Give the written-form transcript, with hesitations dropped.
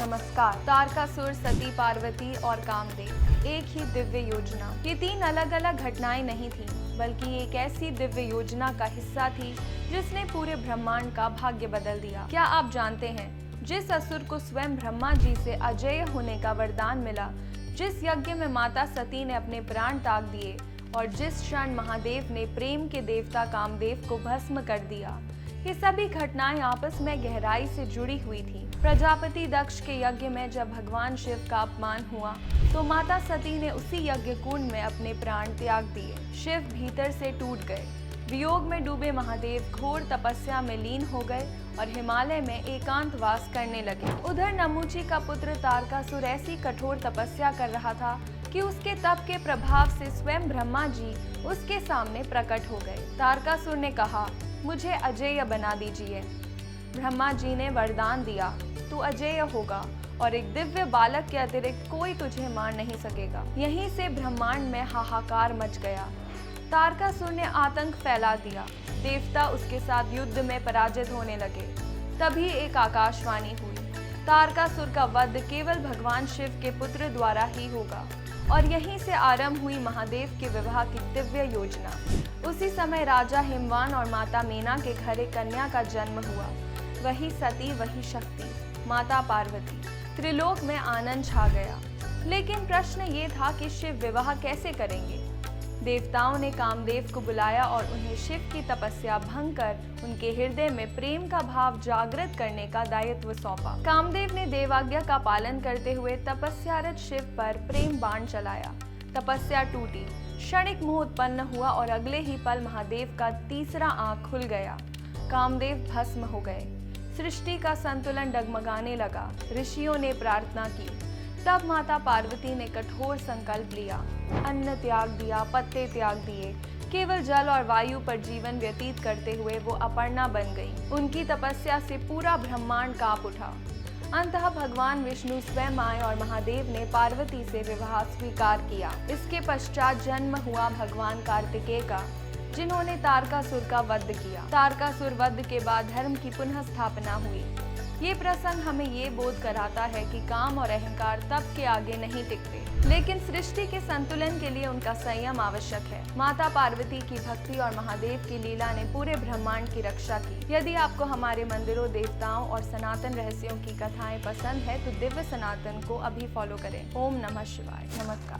नमस्कार। तारकासुर, सती पार्वती और कामदेव, एक ही दिव्य योजना। ये तीन अलग अलग घटनाएं नहीं थीं, बल्कि एक ऐसी दिव्य योजना का हिस्सा थी जिसने पूरे ब्रह्मांड का भाग्य बदल दिया। क्या आप जानते हैं, जिस असुर को स्वयं ब्रह्मा जी से अजेय होने का वरदान मिला, जिस यज्ञ में माता सती ने अपने प्राण त्याग दिए और जिस क्षण महादेव ने प्रेम के देवता कामदेव को भस्म कर दिया, ये सभी घटनाएं आपस में गहराई से जुड़ी हुई थी। प्रजापति दक्ष के यज्ञ में जब भगवान शिव का अपमान हुआ तो माता सती ने उसी यज्ञ कुंड में अपने प्राण त्याग दिए। शिव भीतर से टूट गए। वियोग में डूबे महादेव घोर तपस्या में लीन हो गए और हिमालय में एकांतवास करने लगे। उधर नमूची का पुत्र तारकासुर ऐसी कठोर तपस्या कर रहा था कि उसके तप के प्रभाव से स्वयं ब्रह्मा जी उसके सामने प्रकट हो गए। तारकासुर ने कहा, मुझे अजेय बना दीजिए। ब्रह्मा जी ने वरदान दिया, तू अजेय होगा और एक दिव्य बालक के अतिरिक्त कोई तुझे मार नहीं सकेगा। यहीं से ब्रह्मांड में हाहाकार मच गया। तारकासुर ने आतंक फैला दिया। देवता उसके साथ युद्ध में पराजित होने लगे। तभी एक आकाशवाणी हुई, तारकासुर का वध केवल भगवान शिव के पुत्र द्वारा ही होगा। और यहीं से आरंभ हुई महादेव के विवाह की दिव्य योजना। उसी समय राजा हिमवान और माता मेना के घर एक कन्या का जन्म हुआ। वही सती, वही शक्ति, माता पार्वती। त्रिलोक में आनंद छा गया। लेकिन प्रश्न ये था कि शिव विवाह कैसे करेंगे। देवताओं ने कामदेव को बुलाया और उन्हें शिव की तपस्या भंग कर उनके हृदय में प्रेम का भाव जागृत करने का दायित्व सौंपा। कामदेव ने देवाज्ञा का पालन करते हुए तपस्यारत शिव पर प्रेम बाण चलाया। तपस्या टूटी, क्षणिक मोह उत्पन्न हुआ और अगले ही पल महादेव का तीसरा आंख खुल गया। कामदेव भस्म हो गए। सृष्टि का संतुलन डगमगाने लगा। ऋषियों ने प्रार्थना की। तब माता पार्वती ने कठोर संकल्प लिया। अन्न त्याग दिया, पत्ते त्याग दिए। केवल जल और वायु पर जीवन व्यतीत करते हुए वो अपर्णा बन गई। उनकी तपस्या से पूरा ब्रह्मांड कांप उठा। अंततः भगवान विष्णु स्वयं आए और महादेव ने पार्वती से विवाह स्वीकार किया। इसके पश्चात जन्म हुआ भगवान कार्तिकेय का, जिन्होंने तारकासुर का वध किया। तारकासुर वध के बाद धर्म की पुनः स्थापना हुई। ये प्रसंग हमें ये बोध कराता है कि काम और अहंकार तप के आगे नहीं टिकते, लेकिन सृष्टि के संतुलन के लिए उनका संयम आवश्यक है। माता पार्वती की भक्ति और महादेव की लीला ने पूरे ब्रह्मांड की रक्षा की। यदि आपको हमारे मंदिरों, देवताओं और सनातन रहस्यों की कथाएं पसंद है तो दिव्य सनातन को अभी फॉलो करें। ओम नमः शिवाय। नमस्कार।